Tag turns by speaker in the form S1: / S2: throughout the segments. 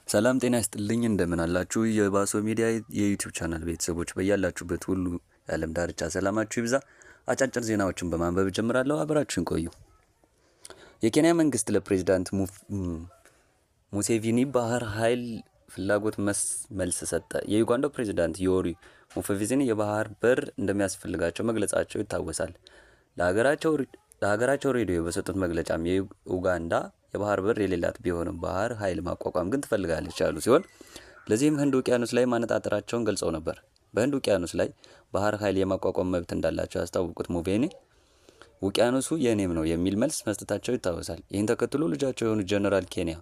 S1: ሰላም ጤና ይስጥልኝ እንደምን አላችሁ የባሶ ሚዲያ የዩቲዩብ ቻናል ቤተሰቦች በያላችሁበት ሁሉ የዓለም ዳርቻ ሰላማችሁ ይብዛ። አጫጭር ዜናዎችን በማንበብ ጀምራለሁ፣ አብራችሁን ቆዩ። የኬንያ መንግስት ለፕሬዝዳንት ሙሴቪኒ ባህር ኃይል ፍላጎት መልስ ሰጠ። የዩጋንዳው ፕሬዝዳንት ዮዌሪ ሙሴቪኒ የባህር በር እንደሚያስፈልጋቸው መግለጻቸው ይታወሳል። ለሀገራቸው ሬዲዮ በሰጡት መግለጫም የኡጋንዳ የባህር በር የሌላት ቢሆንም ባህር ኃይል ማቋቋም ግን ትፈልጋለች ያሉ ሲሆን ለዚህም ህንድ ውቅያኖስ ላይ ማነጣጠራቸውን ገልጸው ነበር። በህንድ ውቅያኖስ ላይ ባህር ኃይል የማቋቋም መብት እንዳላቸው ያስታወቁት ሙሴቪኒ ውቅያኖሱ የኔም ነው የሚል መልስ መስጠታቸው ይታወሳል። ይህን ተከትሎ ልጃቸው የሆኑት ጀነራል ኬንያ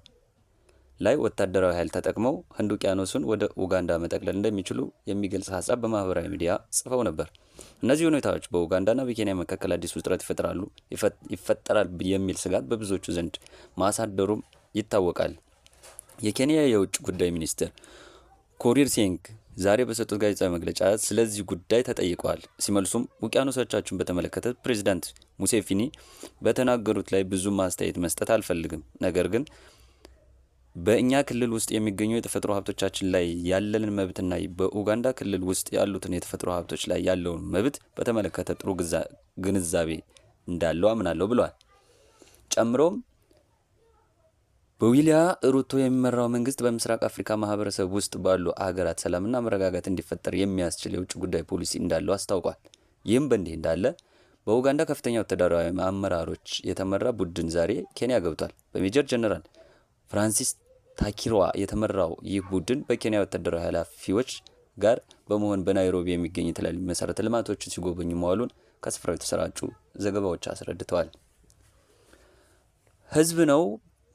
S1: ላይ ወታደራዊ ኃይል ተጠቅመው ህንድ ውቅያኖሱን ወደ ኡጋንዳ መጠቅለል እንደሚችሉ የሚገልጽ ሀሳብ በማህበራዊ ሚዲያ ጽፈው ነበር። እነዚህ ሁኔታዎች በኡጋንዳና በኬንያ መካከል አዲስ ውጥረት ይፈጠራል የሚል ስጋት በብዙዎቹ ዘንድ ማሳደሩም ይታወቃል። የኬንያ የውጭ ጉዳይ ሚኒስትር ኮሪር ሴንግ ዛሬ በሰጡት ጋዜጣዊ መግለጫ ስለዚህ ጉዳይ ተጠይቀዋል። ሲመልሱም ውቅያኖሶቻችን በተመለከተ ፕሬዝዳንት ሙሴቪኒ በተናገሩት ላይ ብዙ ማስተያየት መስጠት አልፈልግም፣ ነገር ግን በእኛ ክልል ውስጥ የሚገኙ የተፈጥሮ ሀብቶቻችን ላይ ያለንን መብትና በኡጋንዳ ክልል ውስጥ ያሉትን የተፈጥሮ ሀብቶች ላይ ያለውን መብት በተመለከተ ጥሩ ግንዛቤ እንዳለው አምናለሁ ብለዋል። ጨምሮም በዊሊያ ሩቶ የሚመራው መንግስት በምስራቅ አፍሪካ ማህበረሰብ ውስጥ ባሉ አገራት ሰላምና መረጋጋት እንዲፈጠር የሚያስችል የውጭ ጉዳይ ፖሊሲ እንዳለው አስታውቋል። ይህም በእንዲህ እንዳለ በኡጋንዳ ከፍተኛ ወታደራዊ አመራሮች የተመራ ቡድን ዛሬ ኬንያ ገብቷል። በሜጀር ጀነራል ፍራንሲስ ታኪሮዋ የተመራው ይህ ቡድን በኬንያ ወታደራዊ ኃላፊዎች ጋር በመሆን በናይሮቢ የሚገኙ የተለያዩ መሰረተ ልማቶችን ሲጎበኙ መዋሉን ከስፍራው የተሰራጩ ዘገባዎች አስረድተዋል። ህዝብ ነው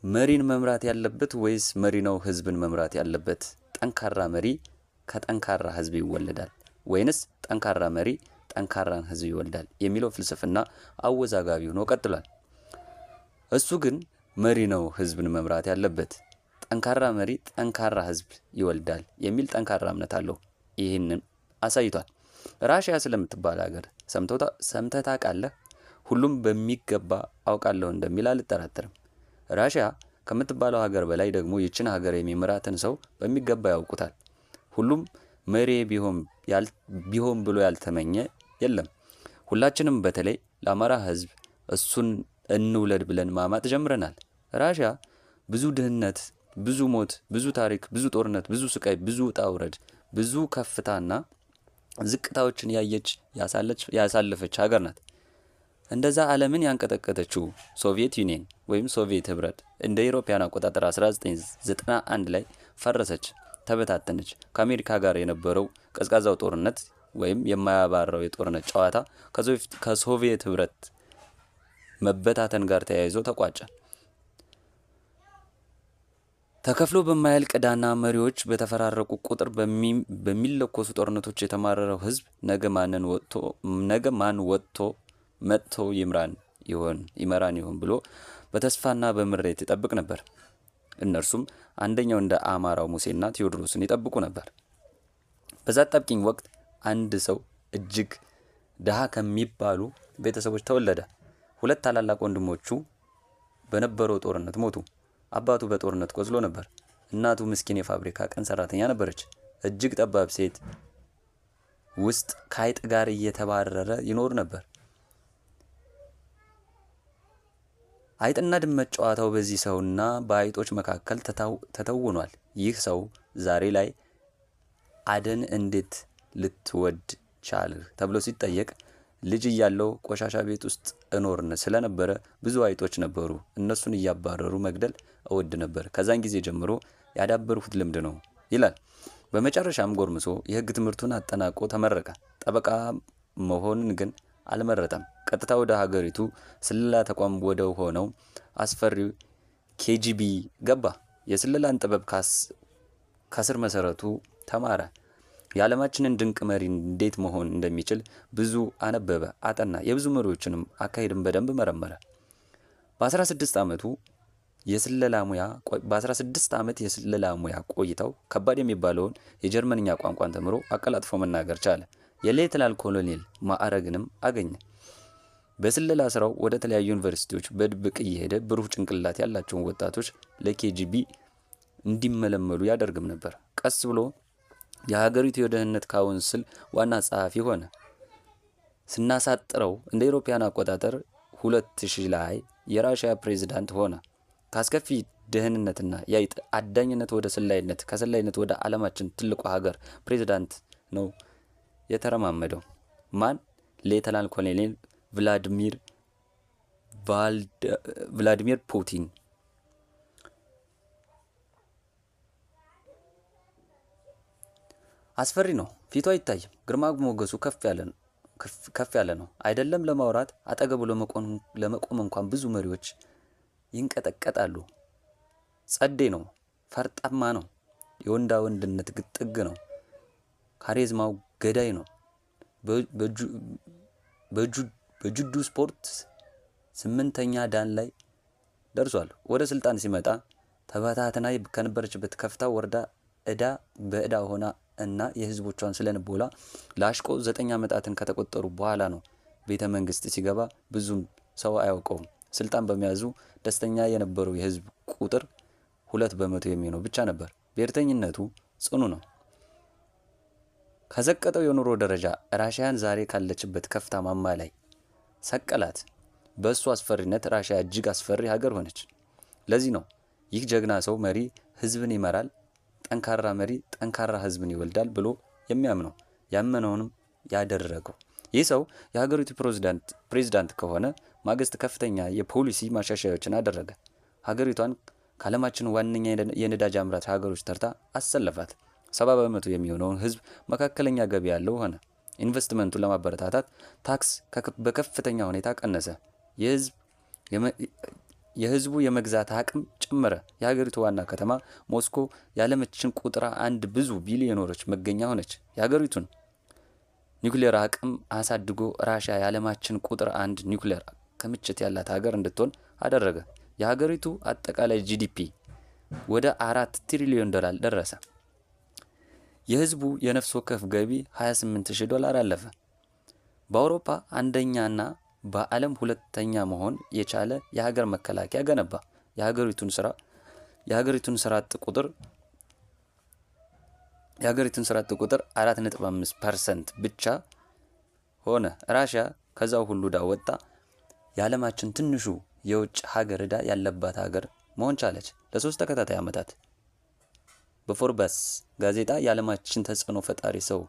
S1: መሪን መምራት ያለበት ወይስ መሪ ነው ህዝብን መምራት ያለበት? ጠንካራ መሪ ከጠንካራ ህዝብ ይወለዳል ወይንስ ጠንካራ መሪ ጠንካራን ህዝብ ይወልዳል የሚለው ፍልስፍና አወዛጋቢ ሆኖ ቀጥሏል። እሱ ግን መሪ ነው ህዝብን መምራት ያለበት፣ ጠንካራ መሪ ጠንካራ ህዝብ ይወልዳል የሚል ጠንካራ እምነት አለው። ይህንን አሳይቷል። ራሽያ ስለምትባል ሀገር ሰምተህ ታውቃለህ? ሁሉም በሚገባ አውቃለሁ እንደሚል አልጠራጠርም። ራሽያ ከምትባለው ሀገር በላይ ደግሞ ይችን ሀገር የሚመራትን ሰው በሚገባ ያውቁታል። ሁሉም መሪ ቢሆን ብሎ ያልተመኘ የለም። ሁላችንም በተለይ ለአማራ ህዝብ እሱን እንውለድ ብለን ማማጥ ጀምረናል። ራሽያ ብዙ ድህነት፣ ብዙ ሞት፣ ብዙ ታሪክ፣ ብዙ ጦርነት፣ ብዙ ስቃይ፣ ብዙ ውጣ ውረድ፣ ብዙ ከፍታና ዝቅታዎችን ያሳለፈች ሀገር ናት። እንደዛ ዓለምን ያንቀጠቀጠችው ሶቪየት ዩኒየን ወይም ሶቪየት ህብረት እንደ አውሮፓውያን አቆጣጠር 1991 ላይ ፈረሰች፣ ተበታተነች። ከአሜሪካ ጋር የነበረው ቀዝቃዛው ጦርነት ወይም የማያባራው የጦርነት ጨዋታ ከሶቪየት ህብረት መበታተን ጋር ተያይዞ ተቋጨ። ተከፍሎ በማያልቅ ዕዳና መሪዎች በተፈራረቁ ቁጥር በሚለኮሱ ጦርነቶች የተማረረው ህዝብ ነገ ማን ወጥቶ መጥቶ ይመራን ይሆን ብሎ በተስፋና በምሬት ይጠብቅ ነበር። እነርሱም አንደኛው እንደ አማራው ሙሴና ቴዎድሮስን ይጠብቁ ነበር። በዛ አጣብቂኝ ወቅት አንድ ሰው እጅግ ድሃ ከሚባሉ ቤተሰቦች ተወለደ። ሁለት ታላላቅ ወንድሞቹ በነበረው ጦርነት ሞቱ። አባቱ በጦርነት ቆስሎ ነበር። እናቱ ምስኪን የፋብሪካ ቀን ሰራተኛ ነበረች። እጅግ ጠባብ ሴት ውስጥ ከአይጥ ጋር እየተባረረ ይኖር ነበር። አይጥና ድመት ጨዋታው በዚህ ሰውና በአይጦች መካከል ተተውኗል። ይህ ሰው ዛሬ ላይ አደን እንዴት ልትወድ ቻልህ ተብሎ ሲጠየቅ ልጅ እያለው ቆሻሻ ቤት ውስጥ እኖርን ስለነበረ ብዙ አይጦች ነበሩ፣ እነሱን እያባረሩ መግደል እወድ ነበር። ከዛን ጊዜ ጀምሮ ያዳበርኩት ልምድ ነው ይላል። በመጨረሻም ጎርምሶ የህግ ትምህርቱን አጠናቆ ተመረቀ። ጠበቃ መሆንን ግን አልመረጠም። ቀጥታ ወደ ሀገሪቱ ስለላ ተቋም ወደ ሆነው አስፈሪው ኬጂቢ ገባ። የስለላን ጥበብ ከስር መሰረቱ ተማረ። የዓለማችንን ድንቅ መሪ እንዴት መሆን እንደሚችል ብዙ አነበበ፣ አጠና። የብዙ መሪዎችንም አካሄድን በደንብ መረመረ። በ16 ዓመት የስለላ ሙያ ቆይታው ከባድ የሚባለውን የጀርመንኛ ቋንቋን ተምሮ አቀላጥፎ መናገር ቻለ። የሌተናል ኮሎኔል ማዕረግንም አገኘ። በስለላ ስራው ወደ ተለያዩ ዩኒቨርሲቲዎች በድብቅ እየሄደ ብሩህ ጭንቅላት ያላቸውን ወጣቶች ለኬጂቢ እንዲመለመሉ ያደርግም ነበር። ቀስ ብሎ የሀገሪቱ የደህንነት ካውንስል ዋና ጸሐፊ ሆነ። ስናሳጥረው እንደ አውሮፓውያን አቆጣጠር 2000 ላይ የራሽያ ፕሬዝዳንት ሆነ። ካስከፊ ደህንነትና የአይጥ አዳኝነት ወደ ሰላይነት፣ ከሰላይነት ወደ ዓለማችን ትልቁ ሀገር ፕሬዝዳንት ነው የተረማመደው። ማን? ሌተናል ኮሎኔል ቭላዲሚር ፑቲን። አስፈሪ ነው። ፊቱ አይታይም። ግርማ ሞገሱ ከፍ ያለ ነው። አይደለም ለማውራት አጠገቡ ለመቆም እንኳን ብዙ መሪዎች ይንቀጠቀጣሉ። ጸዴ ነው። ፈርጣማ ነው። የወንዳ ወንድነት ጥግ ነው። ካሪዝማው ገዳይ ነው። በጁዱ ስፖርት 8ኛ ዳን ላይ ደርሷል። ወደ ስልጣን ሲመጣ ተበታትና ከነበረችበት ከፍታ ወርዳ እዳ በእዳ ሆና እና የህዝቦቿን ስለንቦላ ላሽቆ 9 ዓመታትን ከተቆጠሩ በኋላ ነው ቤተ መንግስት ሲገባ። ብዙም ሰው አያውቀውም። ስልጣን በመያዙ ደስተኛ የነበረው የህዝብ ቁጥር 2% የሚሆነው ብቻ ነበር። ብሔርተኝነቱ ጽኑ ነው። ከዘቀጠው የኑሮ ደረጃ ራሽያን ዛሬ ካለችበት ከፍታ ማማ ላይ ሰቀላት። በእሱ አስፈሪነት ራሽያ እጅግ አስፈሪ ሀገር ሆነች። ለዚህ ነው ይህ ጀግና ሰው መሪ ህዝብን ይመራል፣ ጠንካራ መሪ ጠንካራ ህዝብን ይወልዳል ብሎ የሚያምነው ያመነውንም ያደረገው። ይህ ሰው የሀገሪቱ ፕሬዝዳንት ከሆነ ማግስት ከፍተኛ የፖሊሲ ማሻሻያዎችን አደረገ። ሀገሪቷን ከዓለማችን ዋነኛ የነዳጅ አምራች ሀገሮች ተርታ አሰለፋት። 70% የሚሆነውን ህዝብ መካከለኛ ገቢ ያለው ሆነ። ኢንቨስትመንቱን ለማበረታታት ታክስ በከፍተኛ ሁኔታ ቀነሰ። የህዝቡ የመግዛት አቅም ጨመረ። የሀገሪቱ ዋና ከተማ ሞስኮ የዓለማችን ቁጥር 1 ብዙ ቢሊዮነሮች መገኛ ሆነች። የሀገሪቱን ኒውክሌር አቅም አሳድጎ ራሽያ የዓለማችን ቁጥር 1 ኒውክሌር ክምችት ያላት ሀገር እንድትሆን አደረገ። የሀገሪቱ አጠቃላይ ጂዲፒ ወደ $4 ትሪሊዮን ደረሰ። የህዝቡ የነፍስ ወከፍ ገቢ $28,000 አለፈ። በአውሮፓ አንደኛና በዓለም ሁለተኛ መሆን የቻለ የሀገር መከላከያ ገነባ። የሀገሪቱን ስራ አጥ ቁጥር 4.5% ብቻ ሆነ። ራሽያ ከዛው ሁሉ ዕዳ ወጣ። የዓለማችን ትንሹ የውጭ ሀገር ዕዳ ያለባት ሀገር መሆን ቻለች። ለ3 ተከታታይ ዓመታት በፎርበስ ጋዜጣ የዓለማችን ተጽዕኖ ፈጣሪ ሰው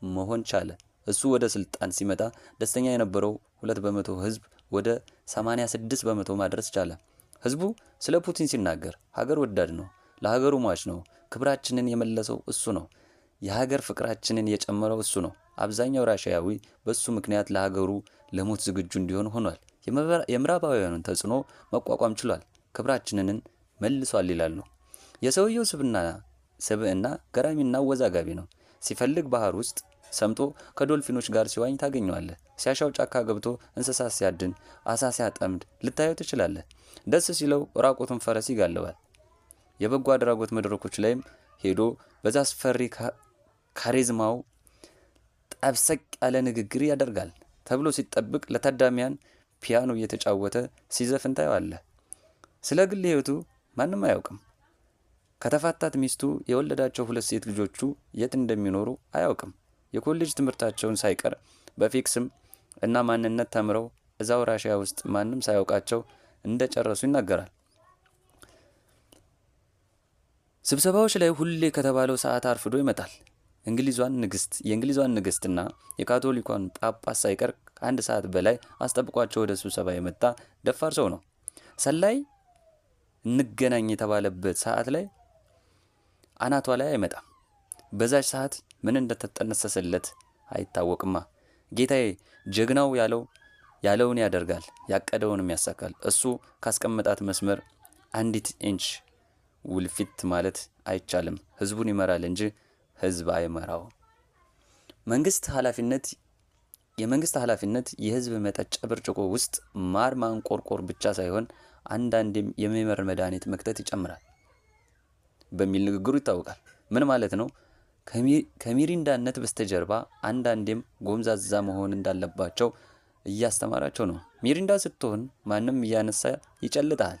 S1: መሆን ቻለ። እሱ ወደ ስልጣን ሲመጣ ደስተኛ የነበረው 2% ህዝብ ወደ 86% ማድረስ ቻለ። ህዝቡ ስለ ፑቲን ሲናገር ሀገር ወዳድ ነው፣ ለሀገሩ ሟች ነው፣ ክብራችንን የመለሰው እሱ ነው፣ የሀገር ፍቅራችንን የጨመረው እሱ ነው። አብዛኛው ራሽያዊ በሱ ምክንያት ለሀገሩ ለሞት ዝግጁ እንዲሆን ሆኗል። የምዕራባውያኑን ተጽዕኖ መቋቋም ችሏል፣ ክብራችንን መልሷል ይላሉ። የሰውየው ስብዕና ገራሚና አወዛጋቢ ነው። ሲፈልግ ባህር ውስጥ ሰምጦ ከዶልፊኖች ጋር ሲዋኝ ታገኘዋለህ። ሲያሻው ጫካ ገብቶ እንስሳት ሲያድን፣ አሳ ሲያጠምድ ልታየው ትችላለህ። ደስ ሲለው ራቁቱን ፈረስ ይጋልባል። የበጎ አድራጎት መድረኮች ላይም ሄዶ በዛ አስፈሪ ካሪዝማው ጠብሰቅ ያለ ንግግር ያደርጋል ተብሎ ሲጠብቅ ለታዳሚያን ፒያኖ እየተጫወተ ሲዘፍን ታየዋለህ። ስለ ግል ህይወቱ ማንም አያውቅም። ከተፋታት ሚስቱ የወለዳቸው 2 ሴት ልጆቹ የት እንደሚኖሩ አያውቅም። የኮሌጅ ትምህርታቸውን ሳይቀር በፊክስም እና ማንነት ተምረው እዛው ራሽያ ውስጥ ማንም ሳያውቃቸው እንደጨረሱ ይናገራል። ስብሰባዎች ላይ ሁሌ ከተባለው ሰዓት አርፍዶ ይመጣል። የእንግሊዟን ንግስትና የካቶሊኳን ጳጳስ ሳይቀር 1 ሰዓት በላይ አስጠብቋቸው ወደ ስብሰባ የመጣ ደፋር ሰው ነው። ሰላይ እንገናኝ የተባለበት ሰዓት ላይ አናቷ ላይ አይመጣም። በዛች ሰዓት ምን እንደተጠነሰሰለት አይታወቅማ። ጌታዬ ጀግናው ያለውን ያደርጋል፣ ያቀደውንም ያሳካል። እሱ ካስቀመጣት መስመር 1 ኢንች ውልፊት ማለት አይቻልም። ህዝቡን ይመራል እንጂ ህዝብ አይመራው። የመንግስት ኃላፊነት የህዝብ መጠጫ ብርጭቆ ውስጥ ማር ማንቆርቆር ብቻ ሳይሆን አንዳንዴም የሚመር መድኃኒት መክተት ይጨምራል በሚል ንግግሩ ይታወቃል። ምን ማለት ነው? ከሚሪንዳነት በስተጀርባ አንዳንዴም ጎምዛዛ መሆን እንዳለባቸው እያስተማራቸው ነው። ሚሪንዳ ስትሆን ማንም እያነሳ ይጨልጣል።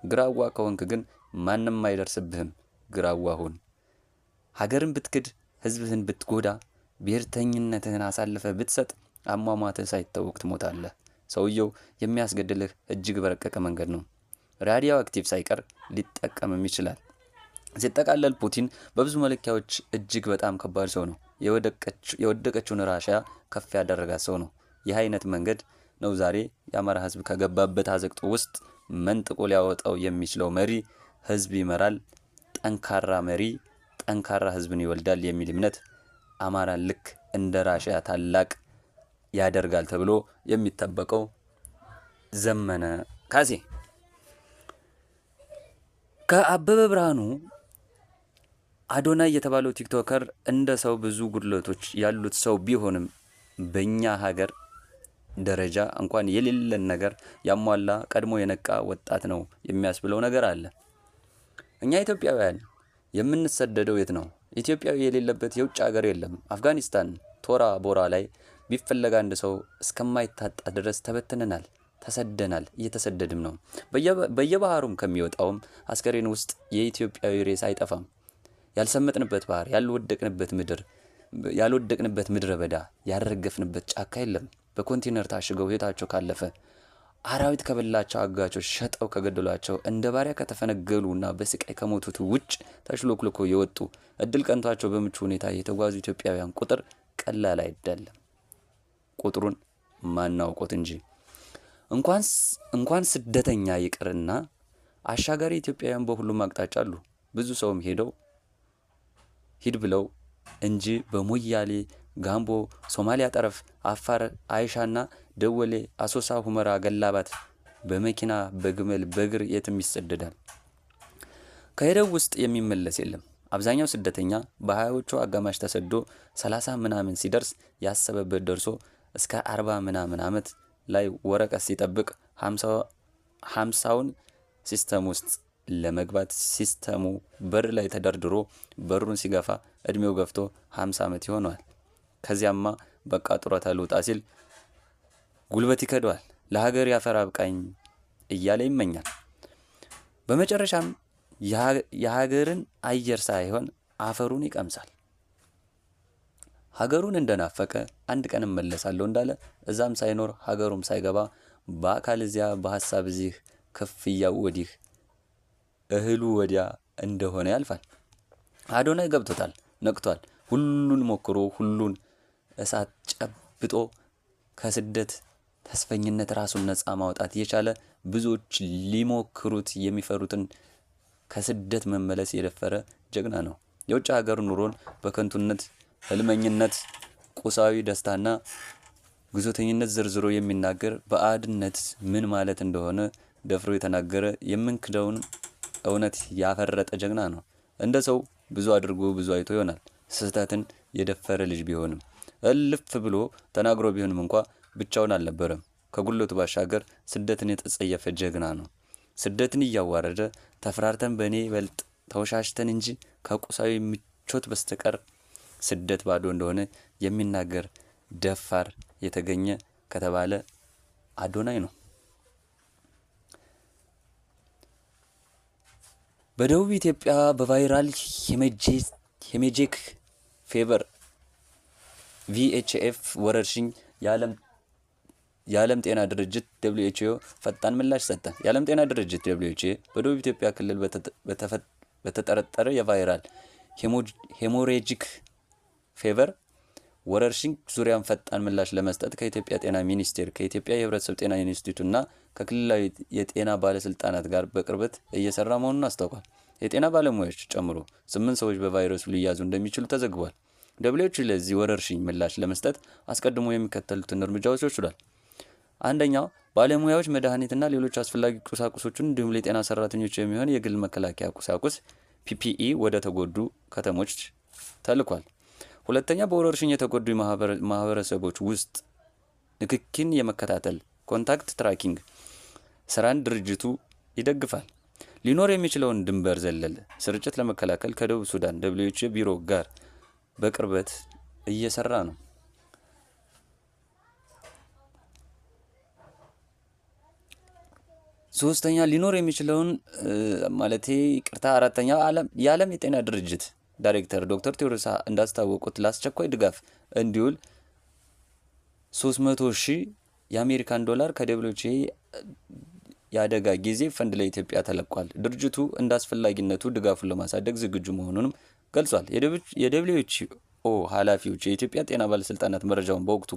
S1: ግራዋ ከሆንክ ግን ማንም አይደርስብህም። ግራዋ ሁን። ሀገርን ብትክድ፣ ህዝብህን ብትጎዳ፣ ብሔርተኝነትህን አሳልፈ ብትሰጥ አሟሟትህ ሳይታወቅ ትሞታለህ። ሰውየው የሚያስገድልህ እጅግ በረቀቀ መንገድ ነው። ራዲዮ አክቲቭ ሳይቀር ሊጠቀምም ይችላል። ሲጠቃለል ፑቲን በብዙ መለኪያዎች እጅግ በጣም ከባድ ሰው ነው። የወደቀችውን ራሽያ ከፍ ያደረጋት ሰው ነው። ይህ አይነት መንገድ ነው ዛሬ የአማራ ህዝብ ከገባበት አዘቅጦ ውስጥ መንጥቆ ሊያወጣው የሚችለው። መሪ ህዝብ ይመራል፣ ጠንካራ መሪ ጠንካራ ህዝብን ይወልዳል የሚል እምነት አማራን ልክ እንደ ራሽያ ታላቅ ያደርጋል ተብሎ የሚጠበቀው ዘመነ ካሴ። ከአበበ ብርሃኑ አዶናይ የተባለው ቲክቶከር እንደ ሰው ብዙ ጉድለቶች ያሉት ሰው ቢሆንም በእኛ ሀገር ደረጃ እንኳን የሌለን ነገር ያሟላ ቀድሞ የነቃ ወጣት ነው የሚያስብለው ነገር አለ። እኛ ኢትዮጵያውያን የምንሰደደው የት ነው? ኢትዮጵያዊ የሌለበት የውጭ ሀገር የለም። አፍጋኒስታን ቶራ ቦራ ላይ ቢፈለግ አንድ ሰው እስከማይታጣ ድረስ ተበትነናል፣ ተሰደናል፣ እየተሰደድም ነው። በየባህሩም ከሚወጣውም አስከሬን ውስጥ የኢትዮጵያዊ ሬሳ አይጠፋም። ያልሰመጥንበት ባህር፣ ያልወደቅንበት ምድረ በዳ፣ ያልረገፍንበት ጫካ የለም። በኮንቴነር ታሽገው ህይወታቸው ካለፈ፣ አራዊት ከበላቸው አጋቾች ሸጠው ከገደሏቸው፣ እንደ ባሪያ ከተፈነገሉና በስቃይ ከሞቱት ውጭ ተሽሎክልኮ የወጡ እድል ቀንቷቸው በምቹ ሁኔታ የተጓዙ ኢትዮጵያውያን ቁጥር ቀላል አይደለም። ቁጥሩን ማናውቆት እንጂ እንኳን ስደተኛ ይቅርና አሻጋሪ ኢትዮጵያውያን በሁሉም አቅጣጫ አሉ። ብዙ ሰውም ሂድ ብለው እንጂ በሞያሌ፣ ጋምቦ፣ ሶማሊያ ጠረፍ፣ አፋር፣ አይሻና ደወሌ፣ አሶሳ፣ ሁመራ፣ ገላባት በመኪና በግመል በእግር የትም ይሰደዳል። ከሄደው ውስጥ የሚመለስ የለም። አብዛኛው ስደተኛ በሀያዎቹ አጋማሽ ተሰዶ 30 ምናምን ሲደርስ ያሰበበት ደርሶ እስከ 40 ምናምን ዓመት ላይ ወረቀት ሲጠብቅ 50ውን ሲስተም ውስጥ ለመግባት ሲስተሙ በር ላይ ተደርድሮ በሩን ሲገፋ እድሜው ገፍቶ 50 ዓመት ይሆነዋል። ከዚያማ በቃ ጡረታ ልውጣ ሲል ጉልበት ይከደዋል። ለሀገር ያፈር አብቃኝ እያለ ይመኛል። በመጨረሻም የሀገርን አየር ሳይሆን አፈሩን ይቀምሳል። ሀገሩን እንደናፈቀ አንድ ቀን እመለሳለሁ እንዳለ እዛም ሳይኖር ሀገሩም ሳይገባ በአካል እዚያ በሐሳብ እዚህ ከፍያው ወዲህ እህሉ ወዲያ እንደሆነ ያልፋል። አዶናይ ገብቶታል፣ ነቅቷል። ሁሉን ሞክሮ ሁሉን እሳት ጨብጦ ከስደት ተስፈኝነት ራሱን ነፃ ማውጣት የቻለ ብዙዎች ሊሞክሩት የሚፈሩትን ከስደት መመለስ የደፈረ ጀግና ነው። የውጭ ሀገር ኑሮን በከንቱነት ህልመኝነት፣ ቁሳዊ ደስታና ግዞተኝነት ዝርዝሮ የሚናገር በአድነት ምን ማለት እንደሆነ ደፍሮ የተናገረ የምንክደውን እውነት ያፈረጠ ጀግና ነው። እንደ ሰው ብዙ አድርጎ ብዙ አይቶ ይሆናል። ስህተትን የደፈረ ልጅ ቢሆንም እልፍ ብሎ ተናግሮ ቢሆንም እንኳ ብቻውን አልነበረም። ከጉልበቱ ባሻገር ስደትን የተጸየፈ ጀግና ነው። ስደትን እያዋረደ ተፈራርተን በእኔ ይበልጥ ተወሻሽተን እንጂ ከቁሳዊ ምቾት በስተቀር ስደት ባዶ እንደሆነ የሚናገር ደፋር የተገኘ ከተባለ አዶናይ ነው። በደቡብ ኢትዮጵያ በቫይራል ሄሞጄክ ፌቨር VHF ወረርሽኝ የዓለም ጤና ድርጅት WHO ፈጣን ምላሽ ሰጠ። የዓለም ጤና ድርጅት WHO በደቡብ ኢትዮጵያ ክልል በተጠረጠረ የቫይራል ሄሞሬጂክ ፌቨር ወረርሽኝ ዙሪያን ፈጣን ምላሽ ለመስጠት ከኢትዮጵያ ጤና ሚኒስቴር፣ ከኢትዮጵያ የህብረተሰብ ጤና ኢንስቲትዩትና ከክልላዊ የጤና ባለስልጣናት ጋር በቅርበት እየሰራ መሆኑን አስታውቋል። የጤና ባለሙያዎች ጨምሮ 8 ሰዎች በቫይረሱ ሊያዙ እንደሚችሉ ተዘግቧል። WHO ለዚህ ወረርሽኝ ምላሽ ለመስጠት አስቀድሞ የሚከተሉትን እርምጃዎች ወስዷል። አንደኛው ባለሙያዎች መድኃኒትና ሌሎች አስፈላጊ ቁሳቁሶችን እንዲሁም ለጤና ሰራተኞች የሚሆን የግል መከላከያ ቁሳቁስ PPE ወደ ተጎዱ ከተሞች ተልኳል። ሁለተኛ በወረርሽኝ የተጎዱ ማህበረሰቦች ውስጥ ንክኪን የመከታተል ኮንታክት ትራኪንግ ስራን ድርጅቱ ይደግፋል። ሊኖር የሚችለውን ድንበር ዘለል ስርጭት ለመከላከል ከደቡብ ሱዳን WHO ቢሮ ጋር በቅርበት እየሰራ ነው። ሶስተኛ ሊኖር የሚችለውን ማለቴ ይቅርታ፣ አራተኛ የዓለም የጤና ድርጅት ዳይሬክተር ዶክተር ቴዎድሮስ እንዳስታወቁት ለአስቸኳይ ድጋፍ እንዲውል 300,000 የአሜሪካን ዶላር ከደብሊውኤችኦ የአደጋ ጊዜ ፈንድ ለኢትዮጵያ ተለቋል። ድርጅቱ እንደ አስፈላጊነቱ ድጋፉን ለማሳደግ ዝግጁ መሆኑንም ገልጿል። የደብሊውኤችኦ ኃላፊዎች የኢትዮጵያ ጤና ባለስልጣናት መረጃውን በወቅቱ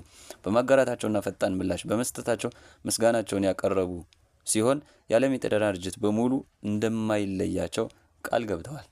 S1: በማጋራታቸውና ፈጣን ምላሽ በመስጠታቸው ምስጋናቸውን ያቀረቡ ሲሆን የዓለም የጤና ድርጅት በሙሉ እንደማይለያቸው ቃል ገብተዋል።